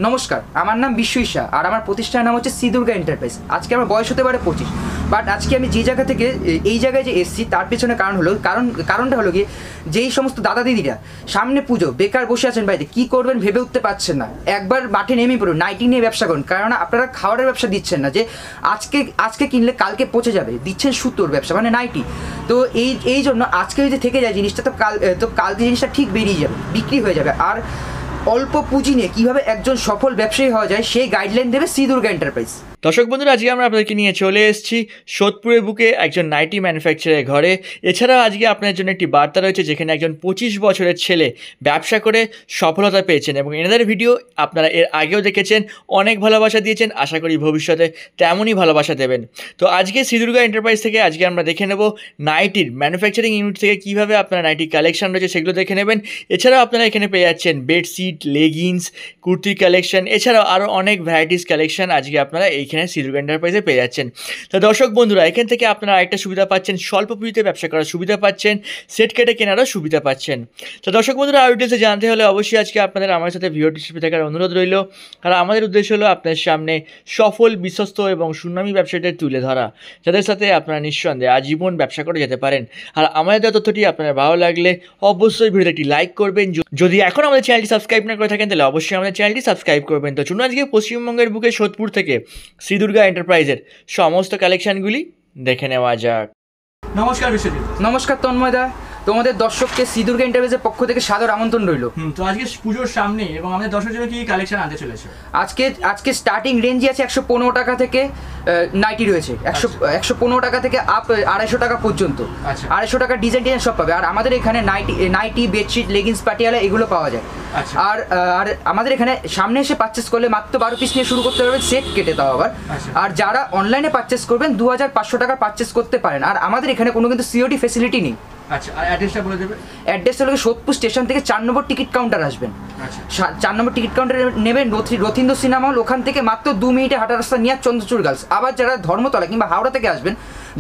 নমস্কার, আমার নাম বিশ্বই শাহ আর আমার প্রতিষ্ঠানের নাম হচ্ছে শ্রী দুর্গা এন্টারপ্রাইজ। আজকে আমার বয়স হতে পারে 25, বাট আজকে আমি যে জায়গা থেকে এই জায়গায় যে এসেছি তার পেছনে কারণটা হলো কি, যেই সমস্ত দাদা দিদিরা সামনে পুজো বেকার বসে আছেন বাড়িতে, কী করবেন ভেবে উঠতে পারছেন না, একবার মাঠে নেমে পড়ুন, নাইটি নিয়ে ব্যবসা করুন। কারণ আপনারা খাবারের ব্যবসা দিচ্ছেন না যে আজকে কিনলে কালকে পচে যাবে, দিচ্ছেন সুতোর ব্যবসা মানে নাইটি। তো এই জন্য আজকে যদি থেকে যায় জিনিসটা তো কালকে জিনিসটা ঠিক বেরিয়ে যাবে, বিক্রি হয়ে যাবে। আর অল্প পুঁজি নিয়ে কীভাবে একজন সফল ব্যবসায়ী হওয়া যায় সেই গাইডলাইন দেবে শ্রী দুর্গা এন্টারপ্রাইজ। দর্শক বন্ধুরা, আজকে আমরা আপনাদেরকে নিয়ে চলে এসেছি সোদপুরের বুকে একজন নাইটি ম্যানুফ্যাকচারের ঘরে। এছাড়াও আজকে আপনার জন্য একটি বার্তা রয়েছে, যেখানে একজন 25 বছরের ছেলে ব্যবসা করে সফলতা পেয়েছেন এবং এনাদের ভিডিও আপনারা এর আগেও দেখেছেন, অনেক ভালোবাসা দিয়েছেন। আশা করি ভবিষ্যতে তেমনই ভালোবাসা দেবেন। তো আজকে শ্রী দুর্গা এন্টারপ্রাইজ থেকে আজকে আমরা দেখে নেব নাইটির ম্যানুফ্যাকচারিং ইউনিট থেকে কীভাবে আপনারা নাইটি কালেকশন রয়েছে সেগুলো দেখে নেবেন। এছাড়াও আপনারা এখানে পেয়ে যাচ্ছেন বেডশিট, লেগিংস, কুর্তি কালেকশন, এছাড়াও আরও অনেক ভ্যারাইটিস কালেকশন আজকে আপনারা এখানে শ্রী দুর্গা এন্টারপ্রাইজে পেয়ে যাচ্ছেন। তো দর্শক বন্ধুরা, এখান থেকে আপনারা আরেকটা সুবিধা পাচ্ছেন, স্বল্প পুঁজিতে ব্যবসা করার সুবিধা পাচ্ছেন, সেট কেটে কেনারও সুবিধা পাচ্ছেন। তো দর্শক বন্ধুরা, আরও ডিটেলসে জানতে হলে অবশ্যই আজকে আপনাদের আমার সাথে ভিডিওটি শিল্পী থাকার অনুরোধ রইল। কারণ আমাদের উদ্দেশ্য হলো আপনার সামনে সফল, বিশ্বস্ত এবং সুনামী ব্যবসায়ীদের তুলে ধরা, যাদের সাথে আপনারা নিঃসন্দেহে আজীবন ব্যবসা করে যেতে পারেন। আর আমাদের দেওয়া তথ্যটি আপনার ভালো লাগলে অবশ্যই ভিডিওটি একটি লাইক করবেন। যদি এখন আমাদের চ্যানেলটি সাবস্ক্রাইব না করে থাকেন তাহলে অবশ্যই আমাদের চ্যানেলটি সাবস্ক্রাইব করবেন। তো চলুন আজকে পশ্চিমবঙ্গের বুকে সোদপুর থেকে শ্রী দুর্গা এন্টারপ্রাইজের সমস্ত কালেকশনগুলি দেখে নেওয়া যাক। নমস্কার বিশ্বজিৎ। নমস্কার তন্ময়দা, তোমাদের দর্শককে শ্রী দুর্গা এন্টারপ্রাইজের পক্ষ থেকে সাদর আমন্ত্রণ রইল। তো আজকে পুজোর সামনে এবং আমাদের দর্শকের জন্য কি কালেকশন আনতে চলেছে? আজকে স্টার্টিং রেঞ্জই আছে 115 টাকা থেকে নাইটি রয়েছে, 115 টাকা থেকে আপ 250 টাকা পর্যন্ত। 250 টাকা ডিজাইন সব পাবে। আর আমাদের এখানে নাইটি, বেডশিট, লেগিংস, পাটিয়ালা এগুলো পাওয়া যায়। আর আমাদের এখানে সামনে এসে পারচেস করলে মাত্র 12 পিস নিয়ে শুরু করতে পারবেন, সেট কেটে দাও আবার। আর যারা অনলাইনে পারচেস করবেন 2500 টাকা পারচেস করতে পারেন। আর আমাদের এখানে কোনো কিন্তু সিওডি ফেসিলিটি নেই। আচ্ছা, আর অ্যাড্রেসটা বলে দেবে। অ্যাড্রেসটা হলো সোদপুর স্টেশন থেকে 4 নম্বর টিকিট কাউন্টার আসবেন। 4 নম্বর টিকিট কাউন্টারে নেবেন রথীন্দ্র সিনেমা হল, ওখান থেকে মাত্র 2 মিনিটে হাঁটা রাস্তা নিয়ে চন্দ্রচূড় গার্লস। আবার যারা ধর্মতলা কিংবা হাওড়া থেকে আসবেন,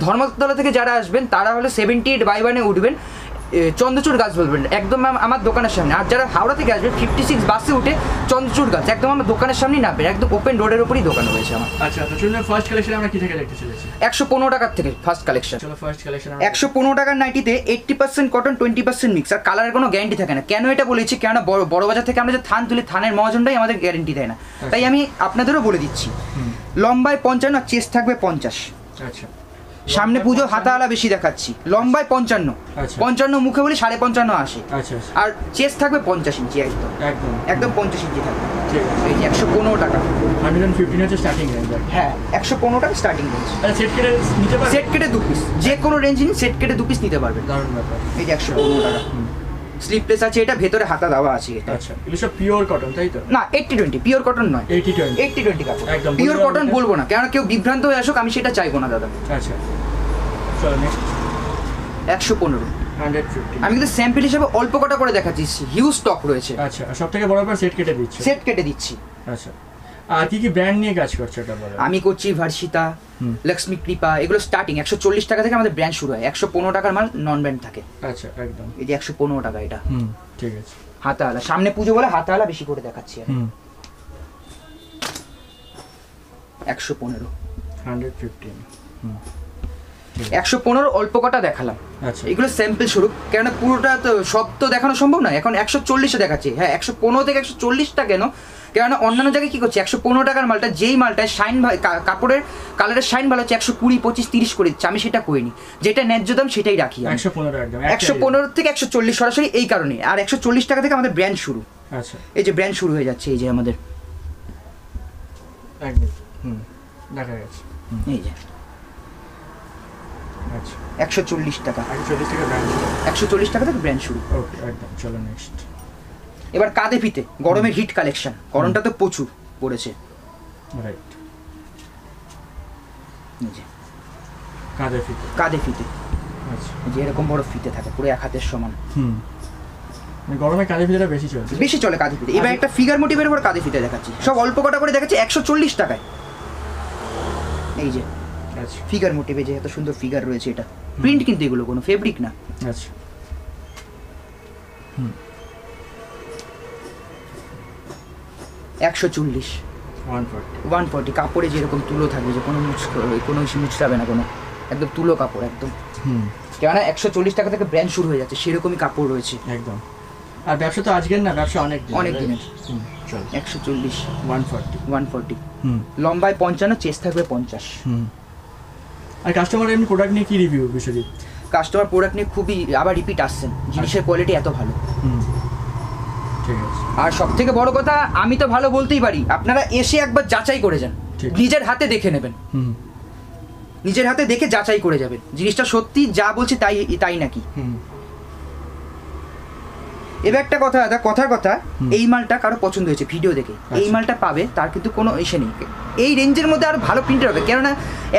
ধর্মতলা থেকে যারা আসবেন তারা হলো 78/1 উঠবেন, চন্দ্রচূড় গাছ বলবেন, একদম আমার দোকানের সামনে। আর যারা হাওড়া থেকে আসবেন 56 বাসে উঠে চন্দ্রচূড় গাছ একদম আমার দোকানের সামনেই নামবেন, একদম ওপেন রোডের উপরই দোকান রয়েছে আমার। আচ্ছা, তো চলুন ফার্স্ট কালেকশন আমরা কি থেকে দেখতে চলেছি। 115 টাকার থেকে ফার্স্ট কালেকশন। চলো ফার্স্ট কালেকশন। 115 টাকার নাইটিতে 80% কটন, 20% মিক্স। আর কালারের কোনো গ্যারান্টি থাকে না। কেন এটা বলেছি, কেন বড় বাজার থেকে আমরা যে থান তুলি, থানের মহাজনটাই আমাদের গ্যারান্টি দেয় না। তাই আমি আপনাদেরও বলে দিচ্ছি, লম্বায় 55 আর চেস্ট থাকবে 50। আচ্ছা, সামনে পুজো হাতাওয়ালা বেশি দেখাচ্ছি, লম্বায় 55, মুখে বলি 55.5 আসে। আর চেস্ট থাকবে 50 ইঞ্চি, একদম 50 ইঞ্চি থাকবে। এই যে 115 টাকা, 115 হচ্ছে স্টার্টিং রেঞ্জ। হ্যাঁ, 115 টাকা স্টার্টিং রেঞ্জ। সেট কেটে নিতে পারবেন, সেট কেটে 2 পিস, যে কোনো রেঞ্জ নিন সেট কেটে 2 পিস নিতে পারবেন। দারুণ ব্যাপার। এই যে 115 টাকা, স্লিপলেস আছে, এটা ভেতরে হাতা দেওয়া আছে এটা। আচ্ছা, এগুলো সব পিওর কটন তাই তো? না, 80-20 পিওর কটন নয়, 80-20 কাপড়। একদম পিওর কটন বলবো না, কারণ কেউ বিভ্রান্ত হয়ে আসুক, আমি সেটা চাইবো না দাদা। আচ্ছা, চলো নেক্সট। 115, 150। আমি কিন্তু স্যাম্পল হিসেবে অল্প কটা করে দেখাচ্ছি, হিউজ স্টক রয়েছে। আচ্ছা, আর সবথেকে বড় ব্যাপার সেট কেটে দিচ্ছি। সেট কেটে দিচ্ছি। আচ্ছা, আর কি ব্র্যান্ড নিয়ে কাজ করছে এটা বলো। আমি করছি ভার্সিতা, লক্ষ্মী কৃপা, এগুলো স্টার্টিং 140 টাকা থেকে আমাদের ব্র্যান্ড শুরু হয়। 115 টাকার মাল নন ব্র্যান্ড থাকে। আচ্ছা, একদম। এই যে 115 টাকা এটা। ঠিক আছে। হাতাওয়ালা, সামনে পুজো বলে হাতাওয়ালা বেশি করে দেখাচ্ছি আমি। 115, 115 অল্প কটা দেখালাম। আচ্ছা, এগুলো স্যাম্পল শুরু, কেন পুরোটা তো সব তো দেখানো সম্ভব নয়। এখন 140-এ দেখাচ্ছি। হ্যাঁ, 115 থেকে 140টা কেন, কেননা অন্যান্য জায়গায় কী করছে, 115 টাকার মালটা যেই মালটায় শাইন, কাপড়ের কালারের শাইন ভালো হচ্ছে 120, 25, 30 করে দিচ্ছে। আমি সেটা করিনি, যেটা ন্যায্য দাম সেটাই রাখি। 115 থেকে 140 সরাসরি এই কারণে। আর 140 টাকা থেকে আমাদের ব্র্যান্ড শুরু। আচ্ছা, এই যে ব্র্যান্ড শুরু হয়ে যাচ্ছে, এই যে আমাদের দেখা গেছে, এই যে 140 টাকা, 140 টাকা থেকে ব্র্যান্ড শুরু। ওকে, একদম। চলো নেক্সট। এবার কাঁধে ফিতে, গরমের হিট কালেকশন, গরমটা তো প্রচুর পড়েছে। রাইট, এই যে কাঁধে ফিতে। আচ্ছা, যে এরকম বড় ফিতে থাকে, পুরো 1 হাতের সমান। গরমে কাঁধে ফিতেটা বেশি চলে কাঁধে ফিতে। এবার একটা ফিগার মোটিভের উপর কাঁধে ফিতে দেখাচ্ছি, সব অল্প কটা করে দেখাচ্ছি 140 টাকায়। এই যে ফিগার মোটিভে, যে এত সুন্দর ফিগার রয়েছে, এটা প্রিন্ট কিন্তু, এগুলো কোনো ফেব্রিক না। আচ্ছা, 140 140 140 কাপড়ে যেরকম তুলো থাকবে, যে কোনো কোনো মুচড়াবে না, কোনো একদম তুলো কাপড় একদম। কেননা 140 টাকা থেকে ব্র্যান্ড শুরু হয়ে যাচ্ছে, সেরকমই কাপড় রয়েছে একদম। আর ব্যবসা তো আজকের না, ব্যবসা অনেক দিনের। চল 140 140 হুম। লম্বায় 55, চেস্ট থাকবে 50। আর কাস্টমার এমনি প্রোডাক্ট নিয়ে কি রিভিউ বিশ্বজিৎ? কাস্টমার প্রোডাক্ট নিয়ে খুবই আবার রিপিট আসছেন, জিনিসের কোয়ালিটি এত ভালো। ঠিক আছে। আর সব থেকে বড় কথা, আমি তো ভালো বলতেই পারি, আপনারা এসে একবার যাচাই করে যান, নিজের হাতে দেখে নেবেন, নিজের হাতে দেখে যাচাই করে যাবেন জিনিসটা সত্যি যা বলছি তাই নাকি। এবার একটা কথা দাদা, কথার কথা, এই মালটা কারো পছন্দ হয়েছে ভিডিও দেখে, এই মালটা পাবে, তার কিন্তু কোনো এসে নেই। এই রেঞ্জের মধ্যে আরো ভালো প্রিন্টার হবে, কেননা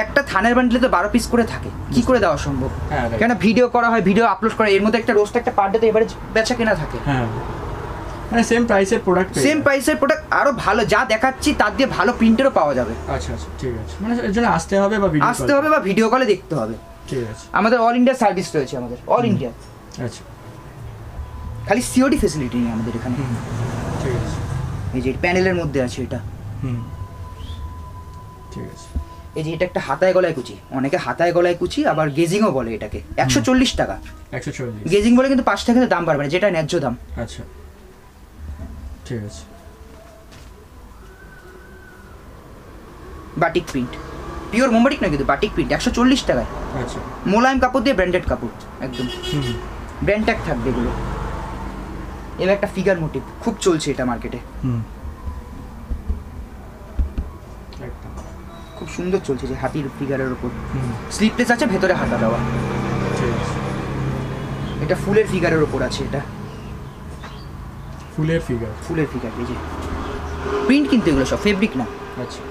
একটা থানের বান্ডেলে তো 12 পিস করে থাকে, কি করে দেওয়া সম্ভব? কেননা ভিডিও করা হয়, ভিডিও আপলোড করা, এর মধ্যে একটা রোস্ট একটা পার ডেতে এবারে বেচা কেনা থাকে। মানে সেম প্রাইসের প্রোডাক্ট আরো ভালো যা দেখাচ্ছি তার দিয়ে ভালো প্রিন্টারও পাওয়া যাবে। আচ্ছা আচ্ছা, ঠিক আছে। মানে এর জন্য আসতে হবে বা ভিডিও কলে দেখতে হবে। ঠিক আছে। আমাদের অল ইন্ডিয়া সার্ভিস রয়েছে, আমাদের অল ইন্ডিয়া। আচ্ছা, খালি সিওডি ফ্যাসিলিটি নেই আমাদের এখানে। ঠিক আছে। এই যে প্যানেলের মধ্যে আছে এটা। ঠিক আছে। এই যে এটা একটা হাতায় গলায় কুচি, অনেকে হাতায় গলায় কুচি আবার গেজিংও বলে এটাকে। 140 টাকা 140। গেজিং বলে কিন্তু 5 টাকা দাম বাড়বে না, যেটা ন্যায্য দাম। আচ্ছা, ঠিক আছে। বাটিক প্রিন্ট, পিওর মোমবাটিক না কিন্তু বাটিক প্রিন্ট, 140 টাকায়। আচ্ছা, মোলায়েম কাপড় দিয়ে ব্র্যান্ডেড কাপড় একদম, ব্র্যান্ড ট্যাগ থাকবে এগুলো। এবার একটা ফিগার মোটিভ খুব চলছে এটা মার্কেটে, খুব সুন্দর চলছে, যে হাতির ফিগারের উপর স্লিপলেস আছে, ভেতরে হাতা দেওয়া। এটা ফুলের ফিগারের উপর আছে, এটা ফুলের ফিগার। এই যে প্রিন্ট কিন্তু এগুলো সব ফেব্রিক না। আচ্ছা,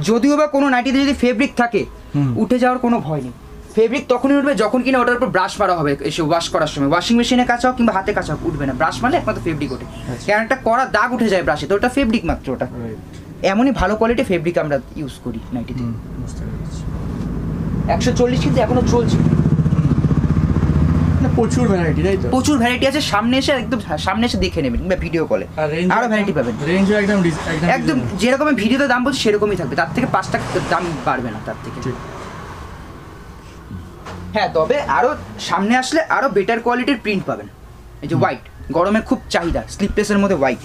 যদিও বা কোনো নাইটিতে যদি ফেব্রিক থাকে, উঠে যাওয়ার কোনো ভয় নেই। ফেব্রিক তখনই উঠবে যখন কিনা ওটার উপর ব্রাশ মারা হবে, এসে ওয়াশ করার সময়, ওয়াশিং মেশিনে কাঁচা হোক কিংবা হাতে কাঁচা হোক, উঠবে না। ব্রাশ মারলে একমাত্র ফেব্রিক ওঠে, কারণ একটা কড়া দাগ উঠে যায় ব্রাশে, তো ওটা ফেব্রিক মাত্র। ওটা এমনই ভালো কোয়ালিটি ফেব্রিক আমরা ইউজ করি নাইটিতে। 140 কিন্তু এখনো চলছে, প্রচুর ভ্যারাইটি, তাই তো? প্রচুর ভ্যারাইটি আছে, সামনে এসে দেখে নেবেন কিংবা ভিডিও কলে আরো ভ্যারাইটি পাবেন। রেঞ্জও একদম যেরকম ভিডিওতে দাম বলছি সেরকমই থাকবে, তার থেকে 5 টাকা দাম বাড়বে না তার থেকে। হ্যাঁ, তবে আরো সামনে আসলে আরো বেটার কোয়ালিটির প্রিন্ট পাবেন। এই যে হোয়াইট, গরমে খুব চাহিদা, স্লিপলেসের মধ্যে হোয়াইট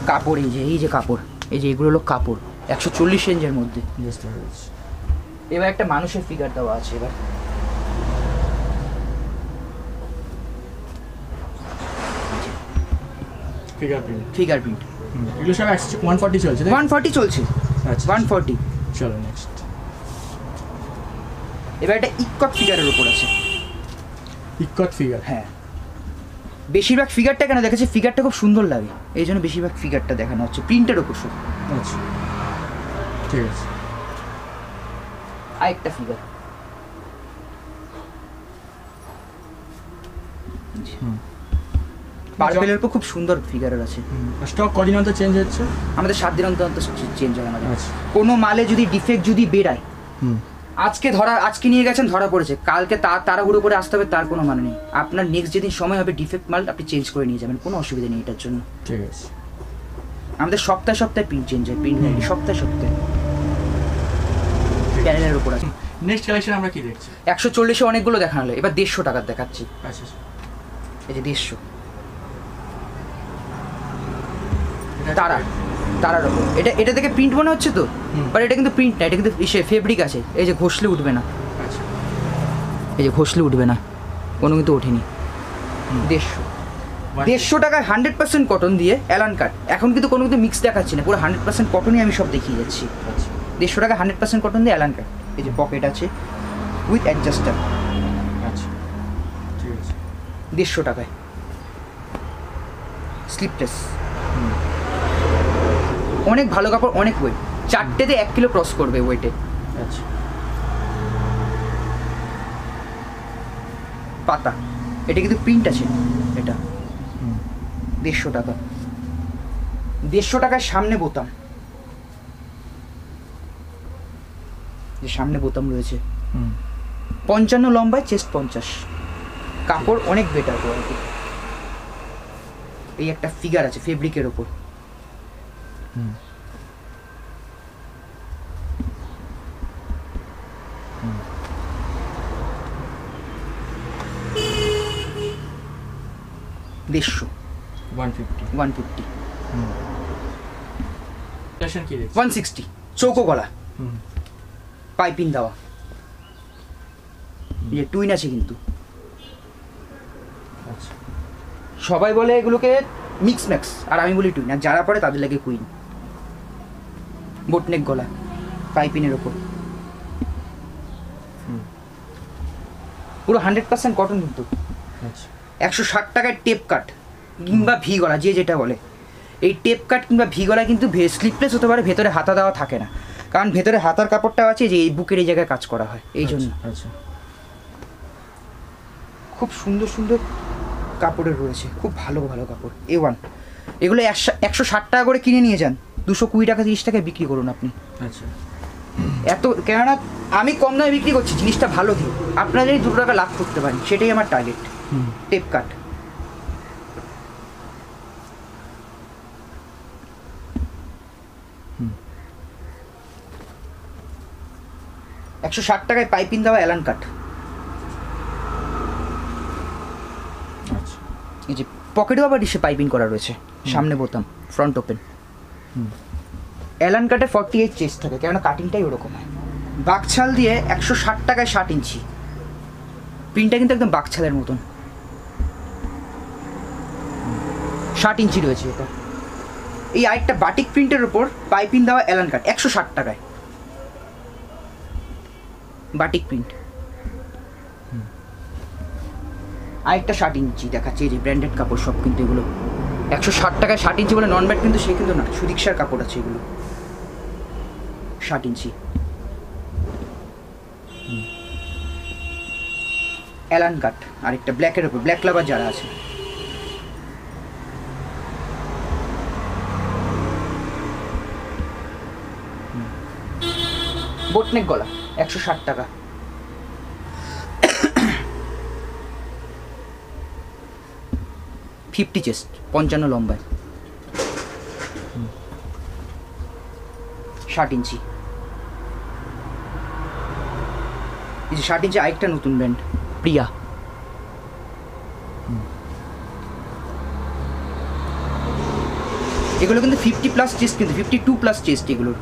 কাপড়। এই যে কাপড়, এই যে এগুলো হলো কাপড় 140 রেঞ্জের মধ্যে। এবার একটা মানুষের ফিগার দেওয়া আছে, এবার ফিগার প্রিন্ট। এগুলো সব 140 চলছে, 140 চলছে। আচ্ছা, 140। চলো নেক্সট। এবার একটা ইক্কট ফিগারের উপর আছে। ইক্কট ফিগার? হ্যাঁ, বেশিরভাগ ফিগারটা কেন দেখাচ্ছে, ফিগারটা খুব সুন্দর লাগে, এই জন্য বেশিরভাগ ফিগারটা দেখানো হচ্ছে প্রিন্টের উপর শুধু। আচ্ছা, ঠিক আছে। আরেকটা ফিগার, পার্পেলের উপর খুব সুন্দর ফিগারের আছে। স্টক কদিন অন্তর চেঞ্জ হচ্ছে? আমাদের 7 দিন অন্তর চেঞ্জ হয় আমাদের। কোনো মালে যদি ডিফেক্ট যদি বেরায়, আজকে নিয়ে গেছেন, ধরা পড়েছে, কালকে তাড়াহুড়ো করে আসতে হবে, তার কোনো মানে নেই। আপনার নেক্সট যেদিন সময় হবে ডিফেক্ট মাল আপনি চেঞ্জ করে নিয়ে যাবেন, কোনো অসুবিধা নেই এটার জন্য। ঠিক আছে। আমাদের সপ্তাহে প্রিন্ট চেঞ্জ হয়, প্রিন্ট সপ্তাহে প্যানেলের উপর আছে। নেক্সট কালেকশন আমরা কি দেখছি? 140-এ অনেকগুলো দেখানো হলো, এবার 150 টাকার দেখাচ্ছি। আচ্ছা, এই যে 150 তারার উপর। এটা থেকে প্রিন্ট মনে হচ্ছে তো, বাট এটা কিন্তু প্রিন্ট না, এটা কিন্তু ফেব্রিক আছে। এই যে ঘষলে উঠবে না, এই যে ঘষলে উঠবে না, কোনো কিন্তু ওঠেনি। 150 টাকায় 100% কটন দিয়ে অ্যালান কাট। এখন কিন্তু কোনো কিন্তু মিক্স দেখাচ্ছি না, পুরো 100% কটনই আমি সব দেখিয়ে যাচ্ছি। 150 টাকা 100% কটন দিয়ে অ্যালান কাট। এই যে পকেট আছে উইথ অ্যাডজাস্টার। আচ্ছা, ঠিক আছে। 150 টাকায় স্লিপলেস, অনেক ভালো কাপড়, অনেক ওয়েট, 4টেতে 1 কিলো ক্রস করবে ওয়েটে। আচ্ছা, পাতা, এটা কিন্তু প্রিন্ট আছে। এটা 150 টাকা। 150 টাকায় সামনে বোতাম, যে সামনে বোতাম রয়েছে। 55 লম্বায়, চেস্ট 50, কাপড় অনেক বেটার কোয়ালিটি। এই একটা ফিগার আছে ফেব্রিকের ওপর, দেড়শো 150 150 স্টেশন কি দেখছি 160 চৌকো গলা পাইপিং দেওয়া এই যে টুইন আছে কিন্তু আচ্ছা সবাই বলে এগুলোকে মিক্স ম্যাক্স আর আমি বলি টুইন আর যারা পড়ে তাদের লাগে কুইন বোটনেক গলা পাইপিনের ওপর পুরো 100% কটন কিন্তু আচ্ছা 160 টাকায় টেপ কাট কিংবা ভি গলা যে যেটা বলে এই টেপ কাট কিংবা ভি গলা কিন্তু স্লিপলেস হতে পারে, ভেতরে হাতা দেওয়া থাকে না, কারণ ভেতরে হাতার কাপড়টা আছে যে এই বুকের এই জায়গায় কাজ করা হয় এই জন্য। আচ্ছা খুব সুন্দর সুন্দর কাপড়ের রয়েছে, খুব ভালো ভালো কাপড় A1। এগুলো 160 টাকা করে কিনে নিয়ে যান, 220 টাকা 30 টাকায় বিক্রি করুন আপনি। আচ্ছা এত কেননা আমি কম দামে বিক্রি করছি, জিনিসটা ভালো দিয়ে আপনারা যদি 2 টাকা লাভ করতে পারেন সেটাই আমার টার্গেট। টেপ কাট $160 টাকায় পাইপিং দেওয়া অ্যালান কাট। আচ্ছা এই যে পকেটেও আবার ডিশে পাইপিং করা রয়েছে, সামনে বোতাম, ফ্রন্ট ওপেন। অ্যালান কাটে 48 চেস্ট থাকে, কেননা কাটিংটাই ওরকম হয়। বাকছাল দিয়ে 160 টাকায় 60 ইঞ্চি, প্রিন্টটা কিন্তু একদম বাকছালের মতন। 60 ইঞ্চি রয়েছে এটা। এই আরেকটা বাটিক প্রিন্টের ওপর পাইপিং দেওয়া অ্যালান কাট 160 টাকায়, বাটিক প্রিন্ট। আরেকটা 60 ইঞ্চি দেখাচ্ছে, এই যে ব্র্যান্ডেড কাপড় সব কিন্তু এগুলো 160 টাকায় 60 ইঞ্চি বলে নন ব্যাট কিন্তু সে কিন্তু না, সুদীক্ষার কাপড় আছে এগুলো 60 ইঞ্চি। অ্যালান কাট আরেকটা ব্ল্যাকের ওপর, ব্ল্যাক লাভার যারা আছে। বোটনেক গলা 160 টাকা। ফিফটি চেস্ট 55 লম্বায়, 60 ইঞ্চি। এই যে 60 ইঞ্চি আরেকটা নতুন ব্র্যান্ড প্রিয়া। এগুলো কিন্তু 50+ চেস্ট, কিন্তু 52+ চেস্ট এগুলোর।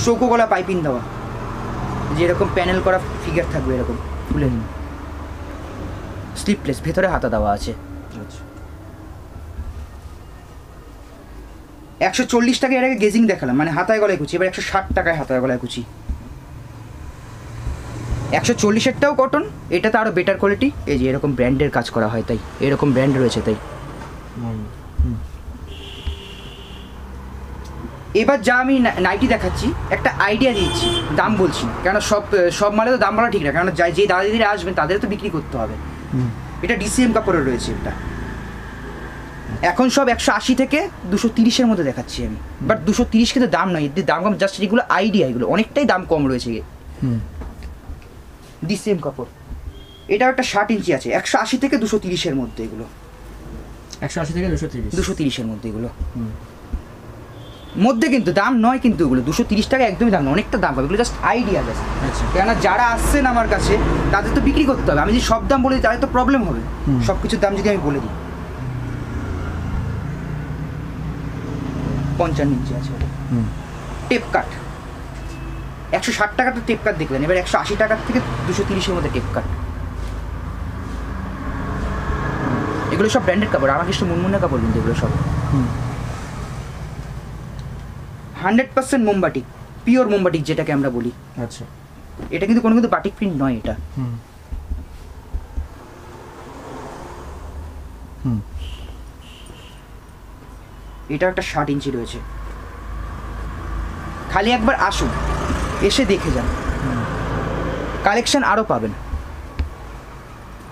চৌকো গলা পাইপিং দেওয়া, যেরকম প্যানেল করা ফিগার থাকবে এরকম ফুলের, স্লিপলেস, ভেতরে হাতা দেওয়া আছে। আচ্ছা 140 টাকা এর আগে গেজিং দেখালাম, মানে হাতায় গলায় কুচি, এবার 160 টাকায় হাতায় গলায় কুচি। 140-এরটাও কটন, এটা তো আরও বেটার কোয়ালিটি। এই যে এরকম ব্র্যান্ডের কাজ করা হয়, তাই এরকম ব্র্যান্ড রয়েছে তাই। এবার যা আমি নাইটি দেখাচ্ছি একটা আইডিয়া দিচ্ছি, দাম বলছি না, কেন সব মালে তো দাম বলা ঠিক না, কারণ যে দাদা দিদিরা আসবেন তাদের তো বিক্রি করতে হবে। এটা DCM কাপড়ের রয়েছে, এটা এখন সব 180 থেকে 230-এর মধ্যে দেখাচ্ছি আমি, বাট 230 কিন্তু দাম নয়, এদের দাম কম, জাস্ট এগুলো আইডিয়া, এগুলো অনেকটাই দাম কম রয়েছে। DCM কাপড়, এটা একটা 60 ইঞ্চি আছে, 180 থেকে 230-এর মধ্যে এগুলো, 180 থেকে 230 230-এর মধ্যে এগুলো মধ্যে, কিন্তু দাম নয় কিন্তু এগুলো 230 টাকা একদমই দাম নয়, অনেকটা দাম পাবে এগুলো, জাস্ট আইডিয়া জাস্ট। আচ্ছা কেননা যারা আসছেন আমার কাছে তাদের তো বিক্রি করতে হবে, আমি যদি সব দাম বলে দিই তাহলে তো প্রবলেম হবে। সব কিছুর দাম যদি আমি বলে দিই, 55 ইঞ্চি আছে ওটা। টেপ কাট 160 টাকা তো টেপ কাট দেখলেন, এবার 180 টাকার থেকে 230-এর মধ্যে টেপ কাট। এগুলো সব ব্র্যান্ডেড কাপড়, রামাকৃষ্ণ মুনমুনের কাপড় কিন্তু এগুলো সব 100% মোমবাটিক, পিওর মোমবাটিক যেটাকে আমরা বলি। আচ্ছা এটা কিন্তু কোনো কিন্তু বাটিক প্রিন্ট নয়, এটা এটা একটা 60 ইঞ্চি রয়েছে। খালি একবার আসুন, এসে দেখে যান, কালেকশন আরও পাবেন।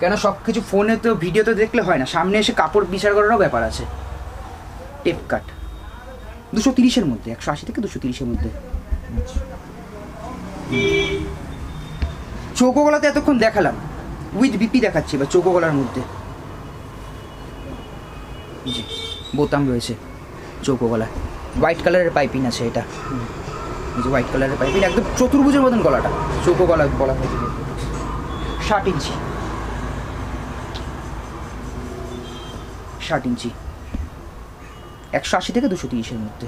কেন সব কিছু ফোনে তো ভিডিওতে দেখলে হয় না, সামনে এসে কাপড় বিচার করারও ব্যাপার আছে। টেপ কাট 230-এর মধ্যে, 180 থেকে 230-এর মধ্যে। চৌকো গলাতে এতক্ষণ দেখালাম, উইথ বিপি দেখাচ্ছি, বা চৌকো গলার মধ্যে। জি বোতাম রয়েছে চৌকো গলা, হোয়াইট কালারের পাইপিং আছে এটা, এই যে হোয়াইট কালারের পাইপিং, একদম চতুর্ভুজের মতন গলাটা, চৌকো গলা বলা হয় 60 ইঞ্চি, 60 ইঞ্চি, 180 থেকে 230-এর মধ্যে।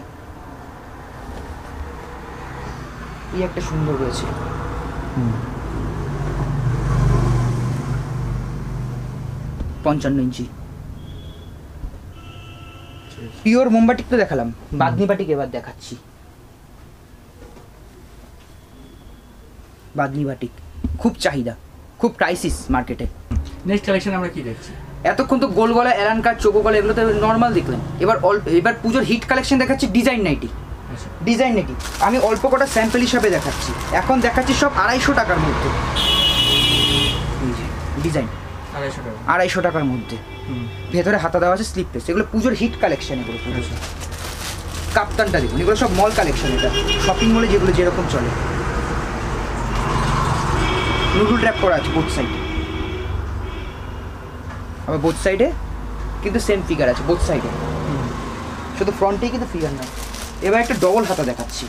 এই একটা সুন্দর রয়েছে, 55 ইঞ্চি। পিওর মোমবাটিক তো দেখালাম, বাদনি বাটিক এবার দেখাচ্ছি। বাদনি বাটিক খুব চাহিদা, খুব ক্রাইসিস মার্কেটে। নেক্সট কালেকশন আমরা কি দেখছি? এতক্ষণ তো গোল গলা, এলান কাট, চোখো গলা এগুলো তো নর্মাল দেখলেন। এবার পুজোর হিট কালেকশন দেখাচ্ছি, ডিজাইন নাইটি। ডিজাইন নাইটি আমি অল্প কটা স্যাম্পল হিসাবে দেখাচ্ছি, এখন দেখাচ্ছি সব 250 টাকার মধ্যে। ডিজাইন 250 টাকার মধ্যে, ভেতরে হাতা দেওয়া আছে, স্লিপ পেস, এগুলো পুজোর হিট কালেকশন। এগুলো কাপ্তানটা দেখুন, এগুলো সব মল কালেকশন, এটা শপিং মলে যেগুলো যেরকম চলে। নুডল ট্র্যাপ করা আছে বোথ সাইডে, আবার বোথ সাইডে কিন্তু সেম ফিগার আছে বোথ সাইডে, শুধু ফ্রন্টেই কিন্তু ফিগার না। এবার একটা ডবল হাতা দেখাচ্ছি,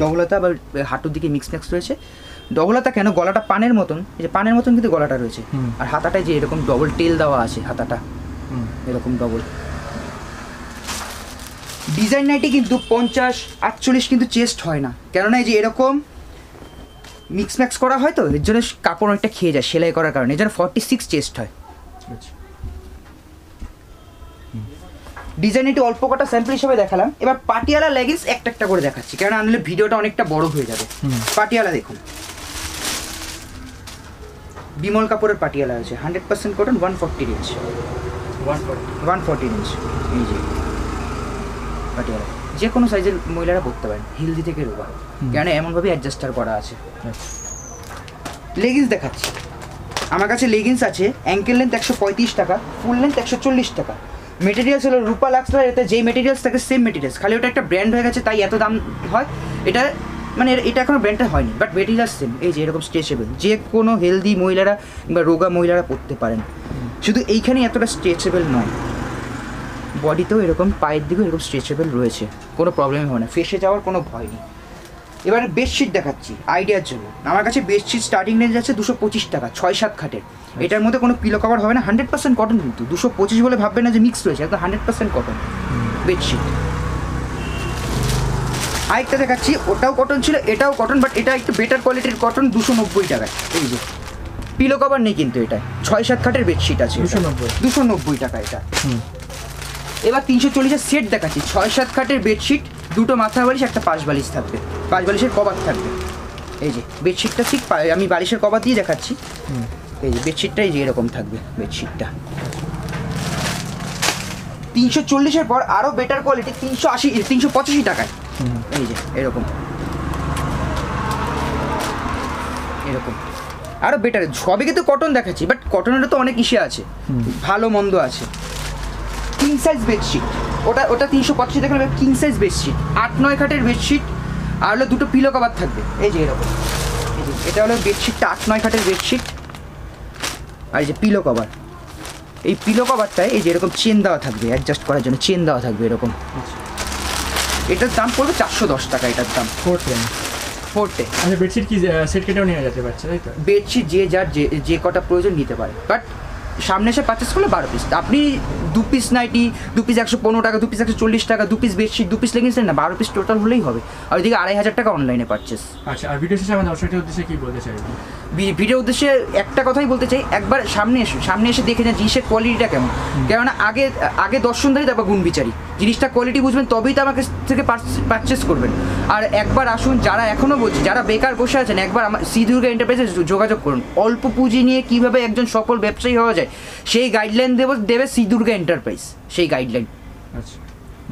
ডবল হাতা আবার হাঁটুর দিকে মিক্স রয়েছে। ডবল হাতা কেন, গলাটা পানের মতন, এই যে পানের মতন কিন্তু গলাটা রয়েছে, আর হাতাটায় যে এরকম ডবল টেল দেওয়া আছে, হাতাটা এরকম ডবল। ডিজাইন নাইটি কিন্তু 50-48 কিন্তু চেস্ট হয় না, কেননা এই যে এরকম মিক্স করা হয় তো, এর জন্য কাপড় অনেকটা খেয়ে যায় সেলাই করার কারণে, এর জন্য 46 চেস্ট হয়। ডিজাইন নাইটি অল্প কটা স্যাম্পল হিসেবে দেখালাম। এবার পাটিয়ালা লেগিংস একটা একটা করে দেখাচ্ছি, কেন আনলে ভিডিওটা অনেকটা বড় হয়ে যাবে। পাটিয়ালা দেখুন, বিমল কাপড়ের পাটিয়ালা আছে, 100% কটন, 140 রেঞ্জ, 140 রেঞ্জ। এই যে পাটিয়ালা যে কোনো সাইজের মহিলারা পরতে পারেন, হেলদি থেকে রোগা, কেন এমনভাবে অ্যাডজাস্টার করা আছে। লেগিংস দেখাচ্ছি, আমার কাছে লেগিংস আছে অ্যাঙ্কেল লেন্থ 135 টাকা, ফুল লেন্থ 140 টাকা। মেটেরিয়ালস হলো রূপা লাক্সরা, এতে যেই মেটেরিয়ালস থাকে সেম মেটেরিয়ালস, খালি ওটা একটা ব্র্যান্ড হয়ে গেছে তাই এত দাম হয়। এটা মানে এটা এখনো ব্র্যান্ডটা হয়নি, বাট মেটেরিয়ালস সেম। এই যে এরকম স্ট্রেচেবল, যে কোনো হেলদি মহিলারা বা রোগা মহিলারা পরতে পারেন। শুধু এইখানে এতটা স্ট্রেচেবল নয়, বডিতেও এরকম, পায়ের দিকেও এরকম স্ট্রেচেবল রয়েছে, কোনো প্রবলেম হয় না, ফেসে যাওয়ার কোনো ভয় নেই। এবারে বেডশিট দেখাচ্ছি আইডিয়ার জন্য। আমার কাছে বেডশিট স্টার্টিং রেঞ্জ আছে 225 টাকা, 6-7 খাটের। এটার মধ্যে কোনো পিলো কভার হবে না, 100% কটন কিন্তু। 225 বলে ভাববে না যে মিক্স রয়েছে, একদম 100% কটন বেডশিট। আরেকটা দেখাচ্ছি, ওটাও কটন ছিল, এটাও কটন, বাট এটা একটু বেটার কোয়ালিটির কটন, 290 টাকায়। এই যে পিলো কভার নেই কিন্তু, এটা 6-7 খাটের বেডশিট আছে, 290 টাকা এটা। এবার 340-এর সেট দেখাচ্ছি, 6-7 খাটের বেডশিট, দুটো মাথা বালিশ, একটা পাশ বালিশ থাকবে, পাশ বালিশের কভার থাকবে। এই যে বেডশিটটা ঠিক আমি বালিশের কভার দিয়ে দেখাচ্ছি। এই যে বেডশিটটা এই যে এরকম থাকবে বেডশিটটা। 340-এর পর আরও বেটার কোয়ালিটি 385 টাকায়। এই যে এরকম এরকম আরও বেটার, সবই কিন্তু কটন দেখাচ্ছি, বাট কটনেরও তো অনেক ইসে আছে, ভালো মন্দ আছে। কিং সাইজ বেডশিট, ওটা 385 টাকা, কিং সাইজ বেডশিট, 8-9 খাটের বেডশিট, আর হলো দুটো পিলো কভার থাকবে। এই যে এরকম, এই যে এটা হলো বেডশিটটা, 8-9 খাটের বেডশিট, আর এই যে পিলো কভার। এই পিলো কভারটায় এই যে এরকম চেন দেওয়া থাকবে, অ্যাডজাস্ট করার জন্য চেন দেওয়া থাকবে এরকম। এটার দাম পড়বে 410 টাকা, এটার দাম 4টে। আচ্ছা, বেডশিট কি সেট কেটেও নিয়ে যেতে পারছে, তাই তো? বেডশিট যে যার যে কটা প্রয়োজন নিতে পারে, বাট সামনে এসে পারচেস করলে 12 পিস। আপনি 2 পিস নাইটি, 2 পিস 115 টাকা, 2 পিস 140 টাকা, 2 পিস বেডশিট, 2 পিস লেগিংস না, 12 পিস টোটাল হলেই হবে। আর ওইদিকে 2500 টাকা অনলাইনে পারচেস। আচ্ছা, আর ভিডিও শেষে আমার দর্শকদের উদ্দেশ্যে কি বলতে চাই? ভিডিও উদ্দেশ্যে একটা কথাই বলতে চাই, একবার সামনে এসে দেখে যান জিনিসের কোয়ালিটিটা কেমন। কেননা আগে দর্শনদারি, তারপর গুণ বিচারি, জিনিসটা কোয়ালিটি বুঝবেন তবেই তো আমাকে থেকে পারচেস করবেন। আর একবার আসুন, যারা এখনও বলছি, যারা বেকার বসে আছেন, একবার আমার শ্রী দুর্গা এন্টারপ্রাইজে যোগাযোগ করুন। অল্প পুঁজি নিয়ে কীভাবে একজন সফল ব্যবসায়ী হওয়া যায় সেই গাইডলাইন দেবে শ্রী দুর্গা এন্টারপ্রাইজ, সেই গাইডলাইন। আচ্ছা,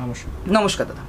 নমস্কার। নমস্কার দাদা।